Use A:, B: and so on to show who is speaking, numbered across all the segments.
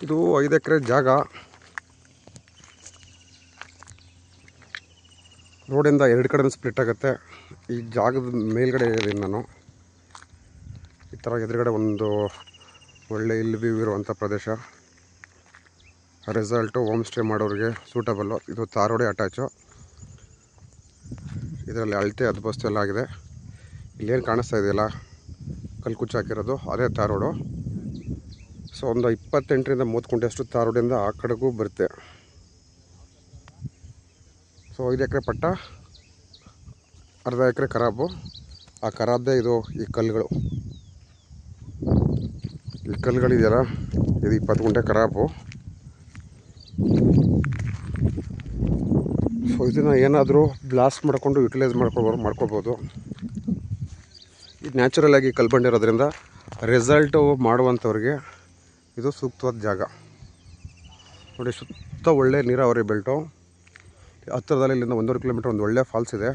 A: ಇದು 5 ಎಕರೆ ಜಾಗ. ರೋಡಿಂದ 2 ಕಡೆ ಸ್ಪ್ಲಿಟ್ ಆಗುತ್ತೆ. ಈ ಜಾಗದ ಮೇಲ್ಗಡೆ ಇದ್ದೀನಿ ನಾನು. ಈ ಥರ ಎದುರುಗಡೆ ಒಂದು ಒಳ್ಳೆ ಹಿಲ್ ವ್ಯೂ ಇರುವಂಥ ಪ್ರದೇಶ. ರೆಸಾರ್ಟು ಹೋಮ್ ಸ್ಟೇ ಮಾಡೋರಿಗೆ ಸೂಟಬಲ್ಲು. ಇದು ತಾರ್ ರೋಡೇ ಅಟ್ಯಾಚು. ಇದರಲ್ಲಿ ಅಳತೆ ಹದ್ಬಸ್ತು ಎಲ್ಲ ಆಗಿದೆ. ಇಲ್ಲೇನು ಕಾಣಿಸ್ತಾ ಇದೆಯಲ್ಲ ಕಲ್ಕುಚ್ಚು ಹಾಕಿರೋದು ಅದೇ ತಾರ್ ರೋಡು. ಸೊ ಒಂದು 28ರಿಂದ 30 ಕುಂಟೆಯಷ್ಟು ತಾರ್ ರೋಡಿಂದ ಆ ಕಡೆಗೂ ಬರುತ್ತೆ. ಸೊ 5 ಎಕರೆ ಪಟ್ಟ, ಅರ್ಧ ಎಕರೆ ಖರಾಬು. ಆ ಖರಾಬ್ದೇ ಇದು ಈ ಕಲ್ಲುಗಳು. ಈ ಕಲ್ಲುಗಳಿದೆಯಲ್ಲ ಇದು 20 ಗುಂಟೆ ಖರಾಬು. ಸೊ ಇದನ್ನು ಏನಾದರೂ ಬ್ಲಾಸ್ಟ್ ಮಾಡಿಕೊಂಡು ಯುಟಿಲೈಸ್ ಮಾಡ್ಕೋಬೋದು. ಇದು ನ್ಯಾಚುರಲ್ ಆಗಿ ಕಲ್ಲು ಬಂಡಿರೋದ್ರಿಂದ ರೆಸಾರ್ಟು ಮಾಡುವಂಥವ್ರಿಗೆ ಇದು ಸೂಕ್ತವಾದ ಜಾಗ. ನೋಡಿ, ಸುತ್ತ ಒಳ್ಳೆ ನೀರಾವರಿ ಬೆಲ್ಟು. ಹತ್ತಿರದಲ್ಲಿ ಇಲ್ಲಿಂದ 1.5 ಕಿಲೋಮೀಟರ್ ಒಂದು ಒಳ್ಳೆ ಫಾಲ್ಸ್ ಇದೆ.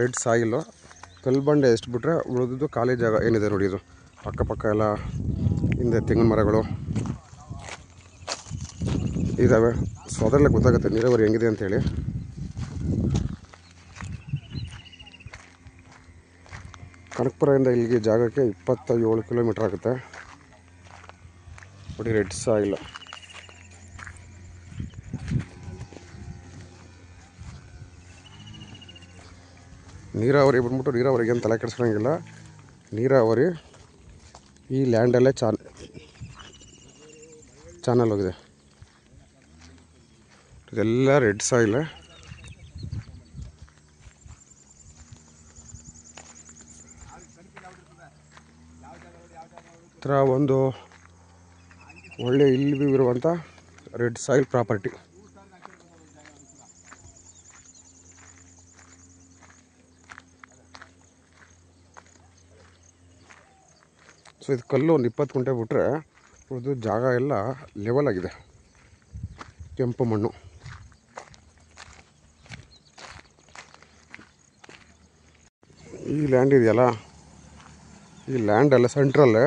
A: ರೆಡ್ ಸಾಯಿಲು ಕಲ್ಲು ಬಂಡೆ ಎಷ್ಟು ಬಿಟ್ಟರೆ ಉಳಿದಿದ್ದು ಖಾಲಿ ಜಾಗ ಏನಿದೆ ನೋಡಿ. ಇದು ಅಕ್ಕಪಕ್ಕ ಎಲ್ಲ ಹಿಂದೆ ತೆಂಗಿನ ಮರಗಳು ಇದ್ದಾವೆ. ಸೊ ಅದರಲ್ಲೇ ಗೊತ್ತಾಗುತ್ತೆ ನೀರಾವರಿ ಹೆಂಗಿದೆ ಅಂತೇಳಿ. ಕನಕಪುರದಿಂದ ಇಲ್ಲಿಗೆ ಜಾಗಕ್ಕೆ 27 ಕಿಲೋಮೀಟರ್ ಆಗುತ್ತೆ. ನೋಡಿ, ರೆಡ್ ಸಾಯಿಲ್. ನೀರಾವರಿ ಬಂದ್ಬಿಟ್ಟು ನೀರಾವರಿಗೆ ಏನು ತಲೆ ಕೆಡಿಸ್ಕೊಳಂಗಿಲ್ಲ. ನೀರಾವರಿ ಈ ಲ್ಯಾಂಡಲ್ಲೇ ಚಾನಲ್ ಹೋಗಿದೆ. ಇದೆಲ್ಲ ರೆಡ್ ಸಾಯಿಲ್. ಥರ ಒಂದು ಒಳ್ಳೆ ಹಿಲ್ ವ್ಯೂ ಇರುವಂಥ ರೆಡ್ ಸಾಯಿಲ್ ಪ್ರಾಪರ್ಟಿ. ಸೊ ಇದು ಕಲ್ಲು ಒಂದು 20 ಗುಂಟೆ ಬಿಟ್ಟರೆ ಉಳಿದು ಜಾಗ ಎಲ್ಲ ಲೆವೆಲ್ ಆಗಿದೆ. ಕೆಂಪು ಮಣ್ಣು. ಈ ಲ್ಯಾಂಡ್ ಇದೆಯಲ್ಲ, ಈ ಲ್ಯಾಂಡಲ್ಲ ಸೆಂಟ್ರಲ್ಲೇ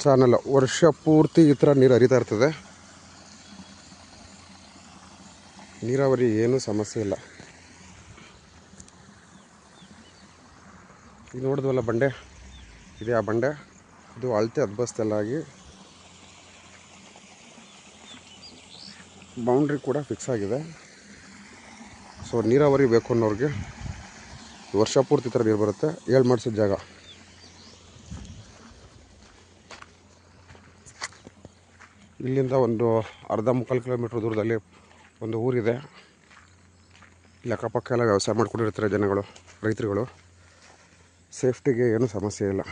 A: ಚಾನಲ್. ವರ್ಷ ಪೂರ್ತಿ ಈ ಥರ ನೀರು ಹರಿತಾ ಇರ್ತದೆ. ನೀರಾವರಿ ಏನೂ ಸಮಸ್ಯೆ ಇಲ್ಲ. ಈಗ ನೋಡಿದ್ವಲ್ಲ ಬಂಡೆ, ಇದೆ ಆ ಬಂಡೆ. ಇದು ಅಳತೆ ಹದ್ಬಸ್ತೆಲ್ಲಾಗಿ ಬೌಂಡ್ರಿ ಕೂಡ ಫಿಕ್ಸ್ ಆಗಿದೆ. ಸೊ ನೀರಾವರಿ ಬೇಕು ಅನ್ನೋರಿಗೆ ವರ್ಷ ಪೂರ್ತಿ ಥರ ನೀರು ಬರುತ್ತೆ. 7 ಮಾಡಿಸಿದ ಜಾಗ. ಇಲ್ಲಿಂದ ಒಂದು ಅರ್ಧ ಮುಕ್ಕಾಲು ಕಿಲೋಮೀಟ್ರ್ ದೂರದಲ್ಲಿ ಒಂದು ಊರಿದೆ. ಇಲ್ಲಿ ಅಕ್ಕಪಕ್ಕ ಎಲ್ಲ ವ್ಯವಸಾಯ ಮಾಡ್ಕೊಂಡಿರ್ತಾರೆ ಜನಗಳು, ರೈತರುಗಳು. ಸೇಫ್ಟಿಗೆ ಏನೂ ಸಮಸ್ಯೆ ಇಲ್ಲ.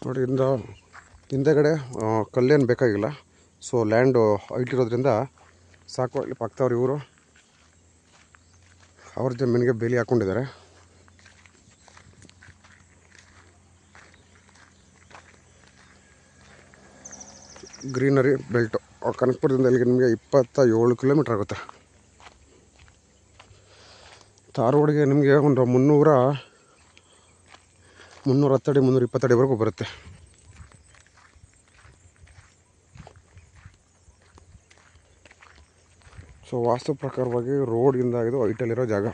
A: ನೋಡಿ, ಹಿಂದೆಗಡೆ ಕಲ್ಲೇನು ಬೇಕಾಗಿಲ್ಲ. ಸೊ ಲ್ಯಾಂಡು ಹೈಟ್ ಇರೋದ್ರಿಂದ ಸಾಕು. ಇಲ್ಲಿ ಪಕ್ಕದವ್ರು ಇವರು ಅವ್ರ ಜಮೀನಿಗೆ ಬೇಲಿ ಹಾಕ್ಕೊಂಡಿದ್ದಾರೆ. Greenery belt. ಕನಕಪುರದಿಂದ ಇಲ್ಲಿಗೆ ನಿಮಗೆ 27 ಕಿಲೋಮೀಟ್ರ್ ಆಗುತ್ತೆ. ತಾರ್ ರೋಡ್ಗೆ ನಿಮಗೆ ಒಂದು 310 ಅಡಿ 320 ಅಡಿವರೆಗೂ ಬರುತ್ತೆ. ಸೊ ವಾಸ್ತು ಪ್ರಕಾರವಾಗಿ ರೋಡಿಂದ ಇದು ಹೈಟಲ್ಲಿರೋ ಜಾಗ.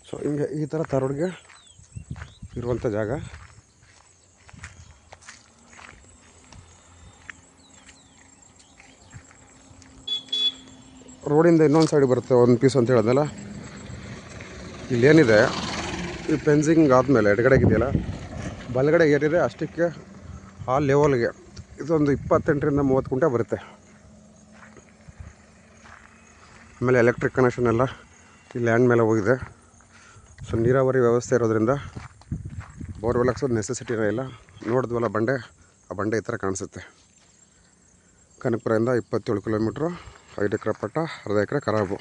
A: ಸೊ ಹಿಂಗೆ ಈ ಥರ ತಾರ್ ರೋಡ್ಗೆ ಇರುವಂಥ ಜಾಗ. ರೋಡಿಂದ ಇನ್ನೊಂದು ಸೈಡ್ ಬರುತ್ತೆ ಒಂದು ಪೀಸ್ ಅಂತ ಹೇಳಿದ್ನಲ್ಲ. ಇಲ್ಲೇನಿದೆ, ಈ ಫೆನ್ಸಿಂಗ್ ಆದಮೇಲೆ ಎಡಗಡೆಗಿದೆಯಲ್ಲ, ಬಲಗಡೆ ಏರಿದೆ ಅಷ್ಟಕ್ಕೆ ಆ ಲೆವೆಲ್ಗೆ ಇದೊಂದು 28ರಿಂದ 30 ಗುಂಟೆ ಬರುತ್ತೆ. ಆಮೇಲೆ ಎಲೆಕ್ಟ್ರಿಕ್ ಕನೆಕ್ಷನ್ ಎಲ್ಲ ಈ ಲ್ಯಾಂಡ್ ಮೇಲೆ ಹೋಗಿದೆ. ಸೊ ನೀರಾವರಿ ವ್ಯವಸ್ಥೆ ಇರೋದ್ರಿಂದ ಬೋರ್ವೆಲ್ ಹಾಕ್ಸೋದು ನೆಸೆಸಿಟಿನೇ ಇಲ್ಲ. ನೋಡಿದ್ವಲ್ಲ ಬಂಡೆ, ಆ ಬಂಡೆ ಈ ಥರ ಕಾಣಿಸುತ್ತೆ. ಕನಕಪುರದಿಂದ 27 ಕಿಲೋಮೀಟ್ರು, 5 ಎಕರೆ ಪಟ್ಟ, ಅರ್ಧ ಎಕರೆ ಖರಾಬು.